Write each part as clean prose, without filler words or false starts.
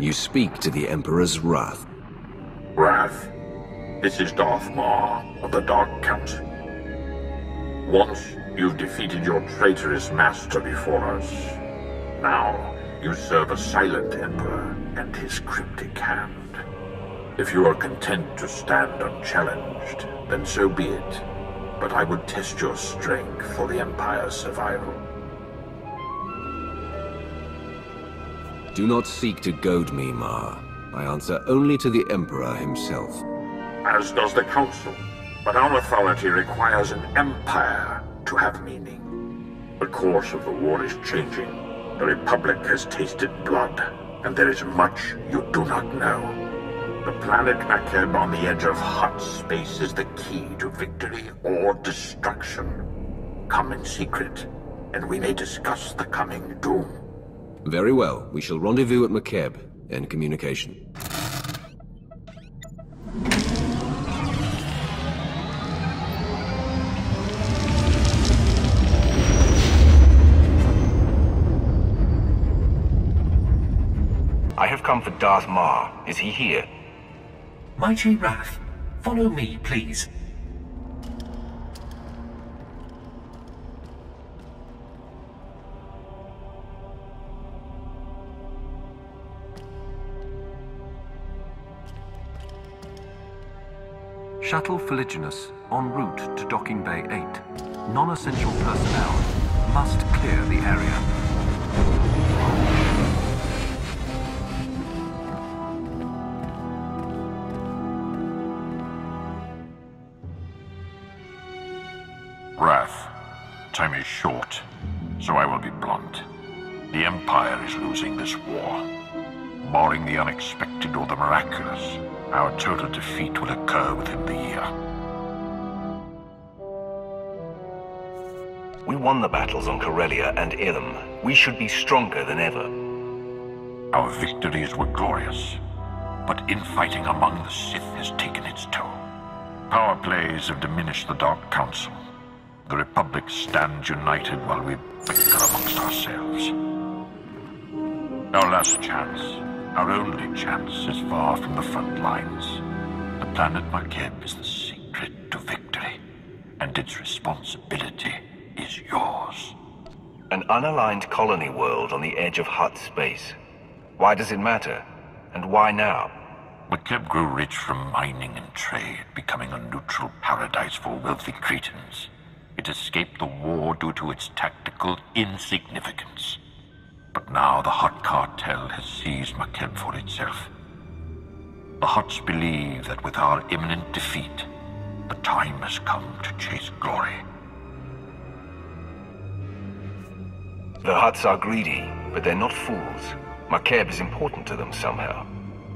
You speak to the Emperor's wrath. Wrath. This is Darth Maul of the Dark Council. Once, you've defeated your traitorous master before us. Now, you serve a silent Emperor and his cryptic hand. If you are content to stand unchallenged, then so be it. But I would test your strength for the Empire's survival. Do not seek to goad me, Ma. I answer only to the Emperor himself. As does the Council. But our authority requires an empire to have meaning. The course of the war is changing. The Republic has tasted blood, and there is much you do not know. The planet Makeb on the edge of hot space is the key to victory or destruction. Come in secret, and we may discuss the coming doom. Very well. We shall rendezvous at Makeb. End communication. I have come for Darth Maul. Is he here? Mighty Wrath, follow me, please. Shuttle Fuliginous, en route to Docking Bay 8. Non-essential personnel must clear the area. Wrath. Time is short, so I will be blunt. The Empire is losing this war. Barring the unexpected or the miraculous, our total defeat will occur within the year. We won the battles on Corellia and Ilum. We should be stronger than ever. Our victories were glorious, but infighting among the Sith has taken its toll. Power plays have diminished the Dark Council. The Republic stands united while we bicker amongst ourselves. Our last chance, our only chance, is far from the front lines. The planet Makeb is the secret to victory, and its responsibility is yours. An unaligned colony world on the edge of hot space. Why does it matter? And why now? Makeb grew rich from mining and trade, becoming a neutral paradise for wealthy Cretans. It escaped the war due to its tactical insignificance. But now the Hutt cartel has seized Makeb for itself. The Hutts believe that with our imminent defeat, the time has come to chase glory. The Hutts are greedy, but they're not fools. Makeb is important to them somehow.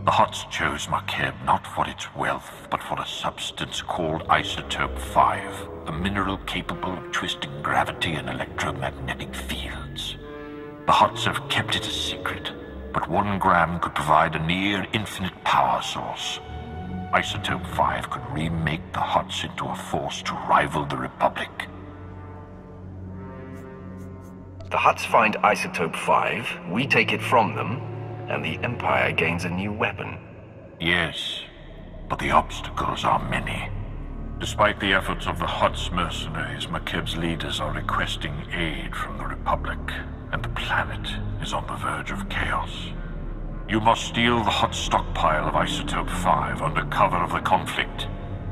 The Hutts chose Makeb not for its wealth, but for a substance called Isotope 5, a mineral capable of twisting gravity and electromagnetic fields. The Hutts have kept it a secret, but 1 gram could provide a near-infinite power source. Isotope 5 could remake the Hutts into a force to rival the Republic. The Hutts find Isotope 5, we take it from them, and the Empire gains a new weapon. Yes, but the obstacles are many. Despite the efforts of the Hutts mercenaries, Makeb's leaders are requesting aid from the Republic, and the planet is on the verge of chaos. You must steal the Hutt stockpile of Isotope 5 under cover of the conflict.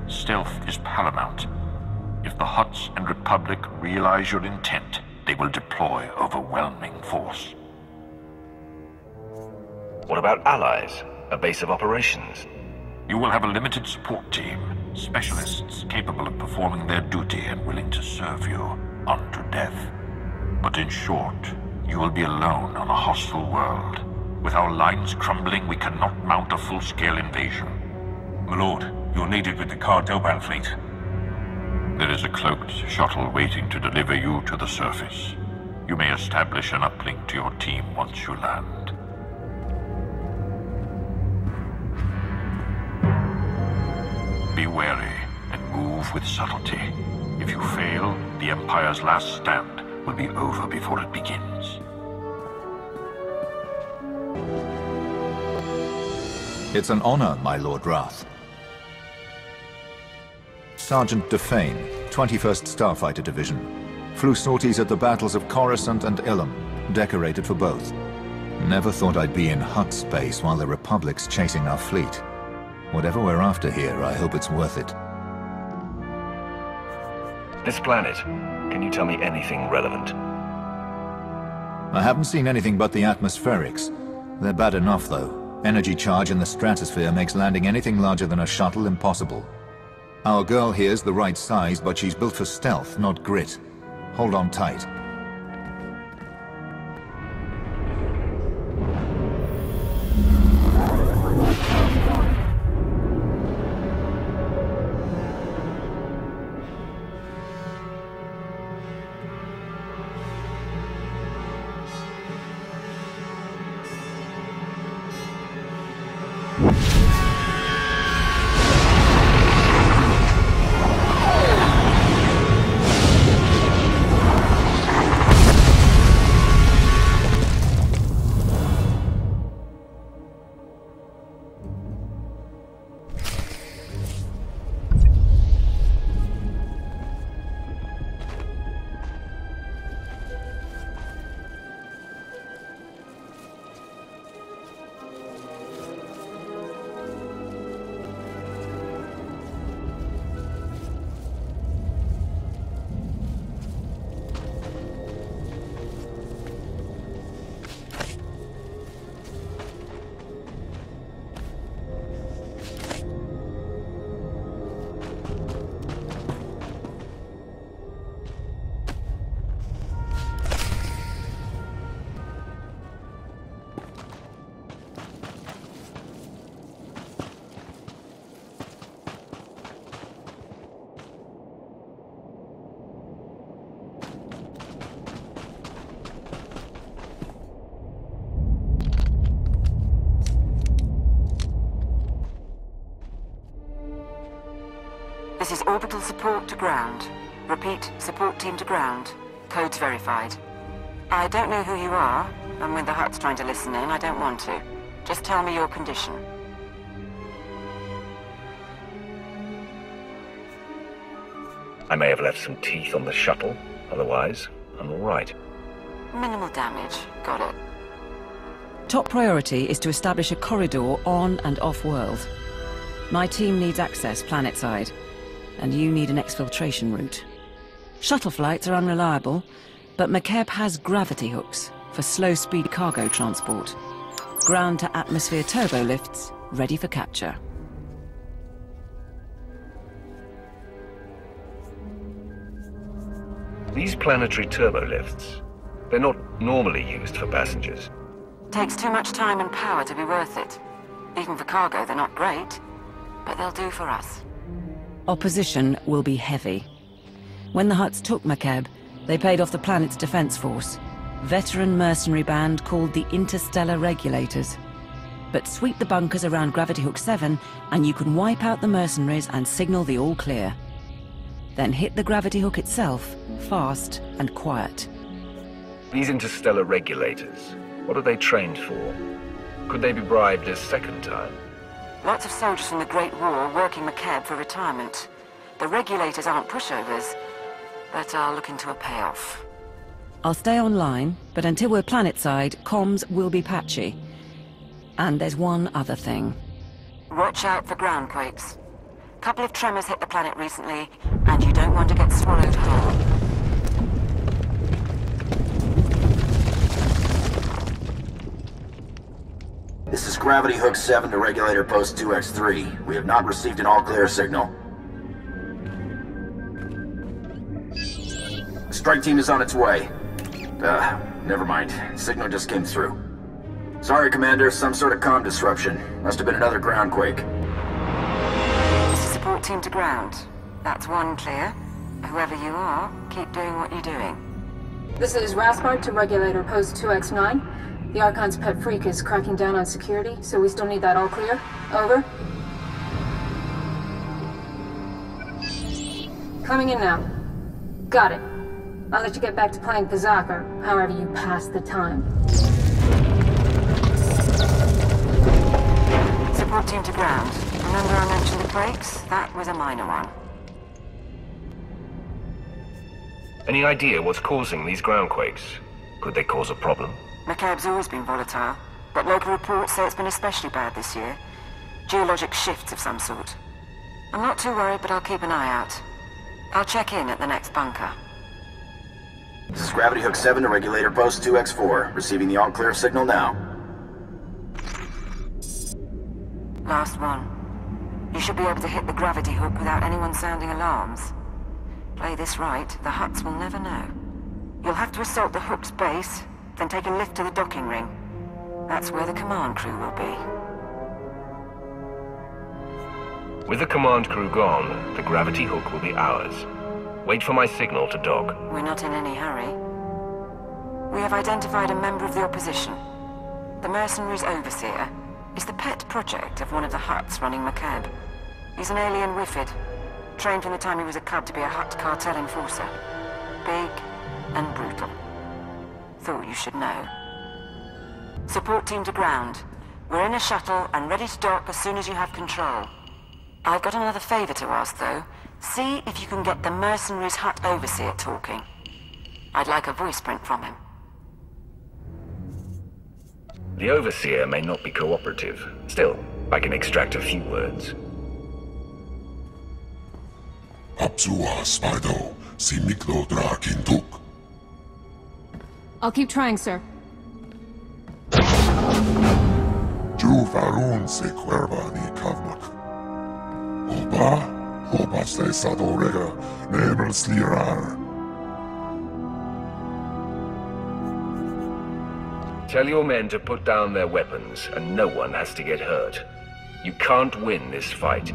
Stealth is paramount. If the Hutts and Republic realize your intent, they will deploy overwhelming force. What about allies? A base of operations? You will have a limited support team, specialists capable of performing their duty and willing to serve you unto death. But in short, you will be alone on a hostile world. With our lines crumbling, we cannot mount a full-scale invasion. My lord, you're needed with the Cardoban fleet. There is a cloaked shuttle waiting to deliver you to the surface. You may establish an uplink to your team once you land. Be wary and move with subtlety. If you fail, the Empire's last stand will be over before it begins. It's an honor, my Lord Wrath. Sergeant Defane, 21st Starfighter Division. Flew sorties at the battles of Coruscant and Ilum, decorated for both. Never thought I'd be in Hutt space while the Republic's chasing our fleet. Whatever we're after here, I hope it's worth it. This planet, can you tell me anything relevant? I haven't seen anything but the atmospherics. They're bad enough, though. Energy charge in the stratosphere makes landing anything larger than a shuttle impossible. Our girl here's the right size, but she's built for stealth, not grit. Hold on tight. This is orbital support to ground. Repeat, support team to ground. Codes verified. I don't know who you are, and when the Hutt's trying to listen in, I don't want to. Just tell me your condition. I may have left some teeth on the shuttle. Otherwise, I'm all right. Minimal damage. Got it. Top priority is to establish a corridor on and off-world. My team needs access planetside, and you need an exfiltration route. Shuttle flights are unreliable, but Makeb has gravity hooks for slow-speed cargo transport. Ground-to-atmosphere turbo lifts ready for capture. These planetary turbo lifts, they're not normally used for passengers. Takes too much time and power to be worth it. Even for cargo, they're not great, but they'll do for us. Opposition will be heavy. When the Hutts took Makeb, they paid off the planet's defense force. Veteran mercenary band called the Interstellar Regulators. But sweep the bunkers around Gravity Hook 7, and you can wipe out the mercenaries and signal the all clear. Then hit the Gravity Hook itself, fast and quiet. These Interstellar Regulators, what are they trained for? Could they be bribed a second time? Lots of soldiers from the Great War working Makeb for retirement. The Regulators aren't pushovers, but are looking to a payoff. I'll stay online, but until we're planetside, comms will be patchy. And there's one other thing. Watch out for ground quakes. Couple of tremors hit the planet recently, and you don't want to get swallowed whole. This is Gravity Hook 7 to Regulator Post 2X3. We have not received an all-clear signal. Strike team is on its way. Never mind. Signal just came through. Sorry, Commander, some sort of comm disruption. Must have been another ground quake. This is support team to ground. That's one clear. Whoever you are, keep doing what you're doing. This is Raspart to Regulator Post 2X9. The Archon's pet freak is cracking down on security, so we still need that all clear. Over. Coming in now. Got it. I'll let you get back to playing Pazak, or however you pass the time. Support team to ground. Remember I mentioned the quakes? That was a minor one. Any idea what's causing these ground quakes? Could they cause a problem? Makeb's always been volatile, but local reports say it's been especially bad this year. Geologic shifts of some sort. I'm not too worried, but I'll keep an eye out. I'll check in at the next bunker. This is Gravity Hook 7 to Regulator Post 2X4. Receiving the all-clear signal now. Last one. You should be able to hit the gravity hook without anyone sounding alarms. Play this right, the Hutts will never know. You'll have to assault the hook's base, then take a lift to the docking ring. That's where the command crew will be. With the command crew gone, the gravity hook will be ours. Wait for my signal to dock. We're not in any hurry. We have identified a member of the opposition. The mercenary's overseer is the pet project of one of the Hutts running Makeb. He's an alien Wifid, trained from the time he was a cub to be a Hutt cartel enforcer. Big and brutal. Thought you should know. Support team to ground. We're in a shuttle and ready to dock as soon as you have control. I've got another favor to ask, though. See if you can get the mercenary's Hutt overseer talking. I'd like a voice print from him. The overseer may not be cooperative. Still, I can extract a few words. I'll keep trying, sir. Tell your men to put down their weapons, and no one has to get hurt. You can't win this fight.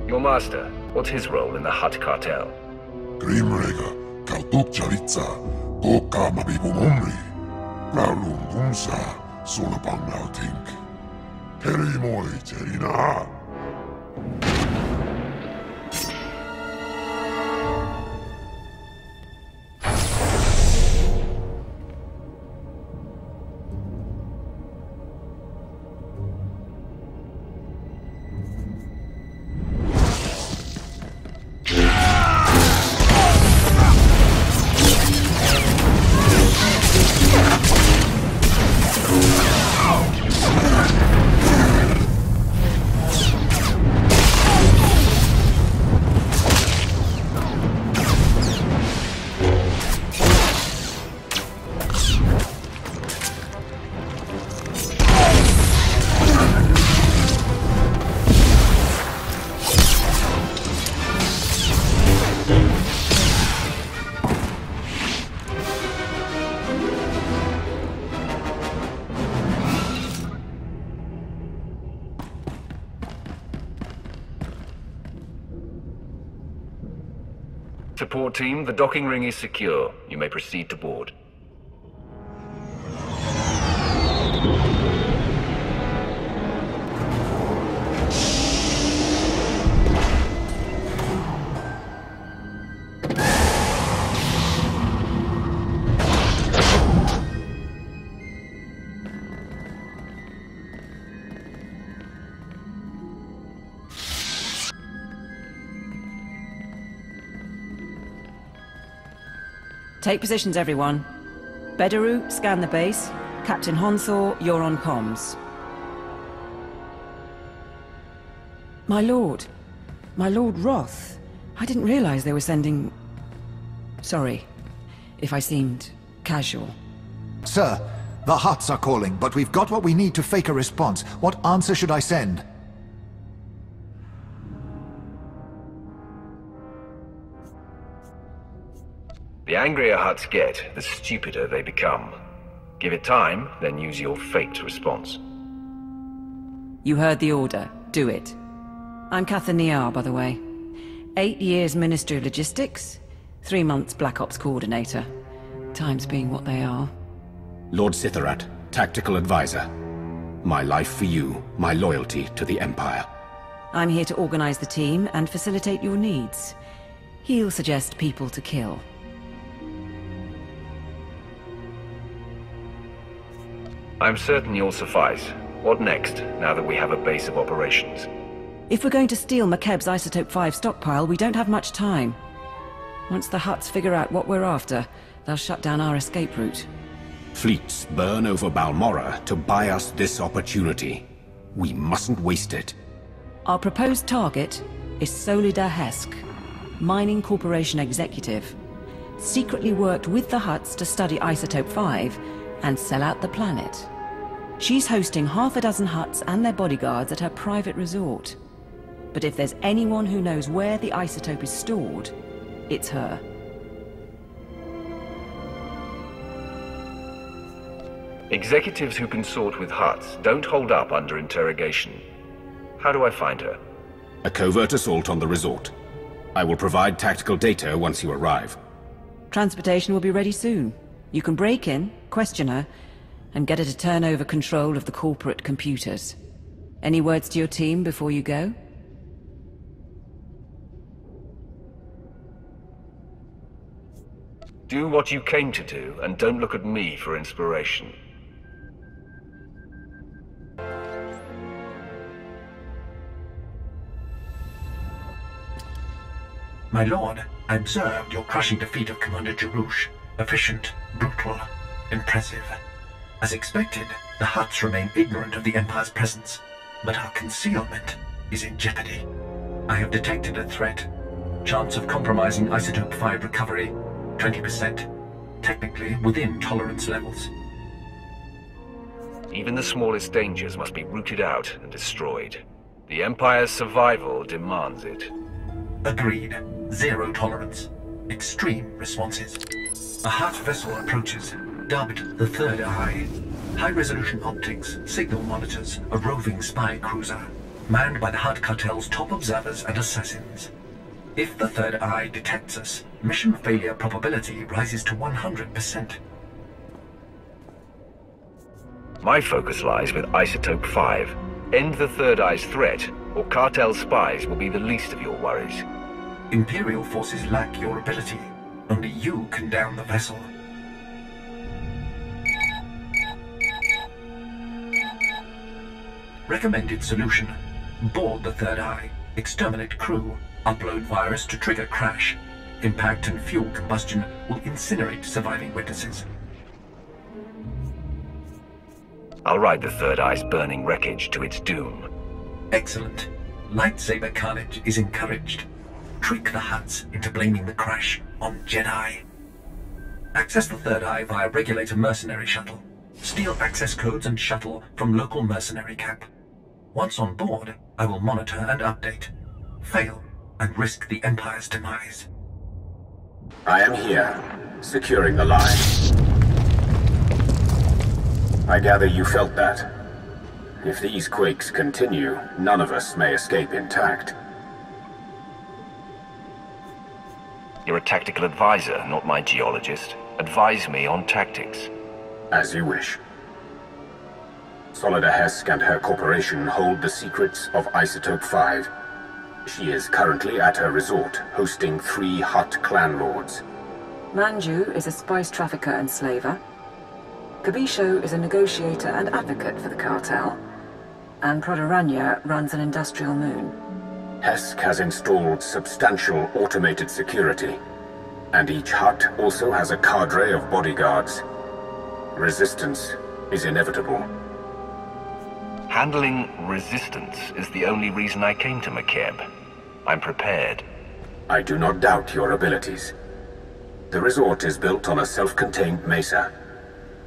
Your master, what's his role in the Hutt cartel? Support team, the docking ring is secure. You may proceed to board. Take positions, everyone. Bedaru, scan the base. Captain Honthor, you're on comms. My lord. My Lord Roth. I didn't realize they were sending... Sorry, if I seemed casual. Sir, the Hutts are calling, but we've got what we need to fake a response. What answer should I send? The angrier Hutts get, the stupider they become. Give it time, then use your faked response. You heard the order. Do it. I'm Catherine Niar, by the way. 8 years Minister of Logistics, 3 months Black Ops Coordinator. Times being what they are. Lord Sitharat, Tactical Advisor. My life for you, my loyalty to the Empire. I'm here to organize the team and facilitate your needs. He'll suggest people to kill. I'm certain you'll suffice. What next, now that we have a base of operations? If we're going to steal Makeb's Isotope 5 stockpile, we don't have much time. Once the Hutts figure out what we're after, they'll shut down our escape route. Fleets burn over Balmorra to buy us this opportunity. We mustn't waste it. Our proposed target is Solida Hesk, Mining Corporation executive. Secretly worked with the Hutts to study Isotope 5 and sell out the planet. She's hosting half a dozen Hutts and their bodyguards at her private resort. But if there's anyone who knows where the isotope is stored, it's her. Executives who consort with Hutts don't hold up under interrogation. How do I find her? A covert assault on the resort. I will provide tactical data once you arrive. Transportation will be ready soon. You can break in, question her, and get her to turn over control of the corporate computers. Any words to your team before you go? Do what you came to do, and don't look at me for inspiration. My lord, I observed your crushing defeat of Commander Jarouche. Efficient, brutal, impressive. As expected, the Hutts remain ignorant of the Empire's presence, but our concealment is in jeopardy. I have detected a threat. Chance of compromising Isotope 5 recovery, 20%. Technically within tolerance levels. Even the smallest dangers must be rooted out and destroyed. The Empire's survival demands it. Agreed. Zero tolerance. Extreme responses. A Hutt vessel approaches, dubbed the Third Eye. High-resolution optics, signal monitors, a roving spy cruiser, manned by the Hutt cartel's top observers and assassins. If the Third Eye detects us, mission failure probability rises to 100%. My focus lies with Isotope 5. End the Third Eye's threat, or cartel spies will be the least of your worries. Imperial forces lack your ability. Only you can down the vessel. Recommended solution. Board the Third Eye. Exterminate crew. Upload virus to trigger crash. Impact and fuel combustion will incinerate surviving witnesses. I'll ride the Third Eye's burning wreckage to its doom. Excellent. Lightsaber carnage is encouraged. Trick the Hutts into blaming the crash on Jedi. Access the Third Eye via regulator mercenary shuttle. Steal access codes and shuttle from local mercenary camp. Once on board, I will monitor and update. Fail, and risk the Empire's demise. I am here, securing the line. I gather you felt that. If these quakes continue, none of us may escape intact. You're a tactical advisor, not my geologist. Advise me on tactics. As you wish. Solida Hesk and her corporation hold the secrets of Isotope 5. She is currently at her resort, hosting 3 Hutt clan lords. Manju is a spice trafficker and slaver. Kabisho is a negotiator and advocate for the cartel. And Prodorania runs an industrial moon. Hesk has installed substantial automated security, and each Hutt also has a cadre of bodyguards. Resistance is inevitable. Handling resistance is the only reason I came to Makeb. I'm prepared. I do not doubt your abilities. The resort is built on a self-contained mesa.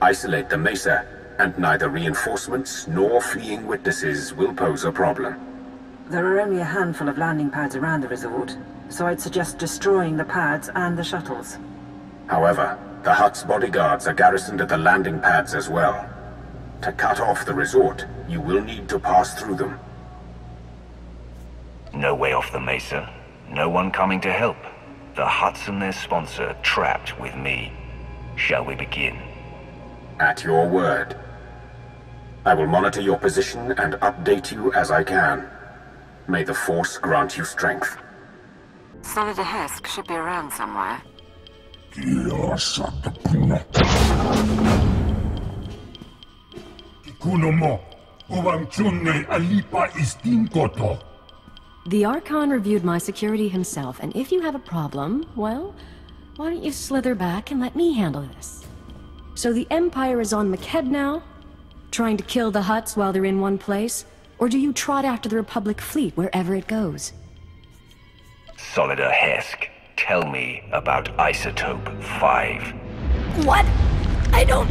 Isolate the mesa, and neither reinforcements nor fleeing witnesses will pose a problem. There are only a handful of landing pads around the resort, so I'd suggest destroying the pads and the shuttles. However, the Hutt's bodyguards are garrisoned at the landing pads as well. To cut off the resort, you will need to pass through them. No way off the mesa. No one coming to help. The Hutts and their sponsor trapped with me. Shall we begin? At your word. I will monitor your position and update you as I can. May the Force grant you strength. Senator Hesk should be around somewhere. The Archon reviewed my security himself, and if you have a problem, well, why don't you slither back and let me handle this? So the Empire is on Makeb now? Trying to kill the Hutts while they're in one place? Or do you trot after the Republic fleet wherever it goes? Senator Hesk, tell me about Isotope 5. What? I don't...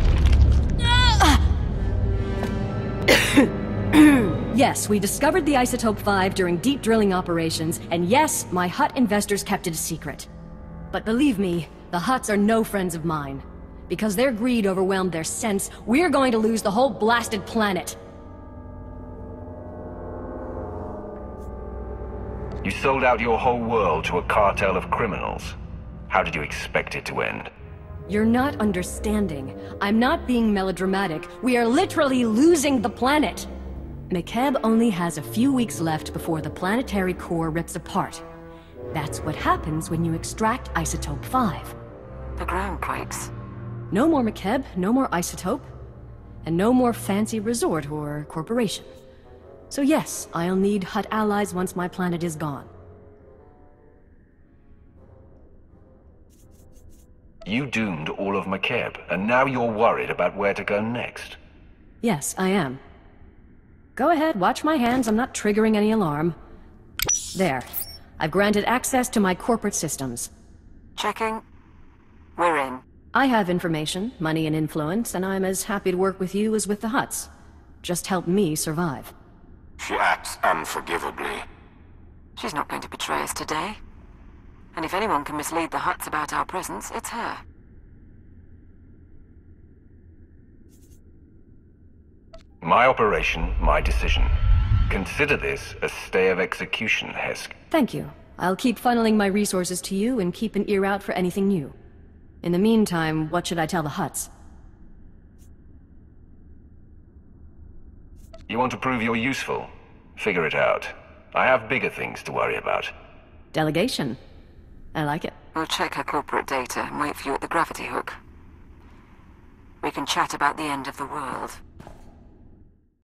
Yes, we discovered the Isotope 5 during deep drilling operations, and yes, my Hutt investors kept it a secret. But believe me, the Hutts are no friends of mine. Because their greed overwhelmed their sense, we're going to lose the whole blasted planet. You sold out your whole world to a cartel of criminals. How did you expect it to end? You're not understanding. I'm not being melodramatic. We are literally losing the planet. Makeb only has a few weeks left before the planetary core rips apart. That's what happens when you extract Isotope 5. The ground quakes. No more Makeb, no more Isotope, and no more fancy resort or corporation. So yes, I'll need Hutt allies once my planet is gone. You doomed all of Makeb, and now you're worried about where to go next. Yes, I am. Go ahead, watch my hands, I'm not triggering any alarm. There. I've granted access to my corporate systems. Checking. We're in. I have information, money and influence, and I'm as happy to work with you as with the Hutts. Just help me survive. She acts unforgivably. She's not going to betray us today. And if anyone can mislead the Hutts about our presence, it's her. My operation, my decision. Consider this a stay of execution, Hesk. Thank you. I'll keep funneling my resources to you and keep an ear out for anything new. In the meantime, what should I tell the Hutts? You want to prove you're useful? Figure it out. I have bigger things to worry about. Delegation. I like it. We'll check her corporate data and wait for you at the gravity hook. We can chat about the end of the world.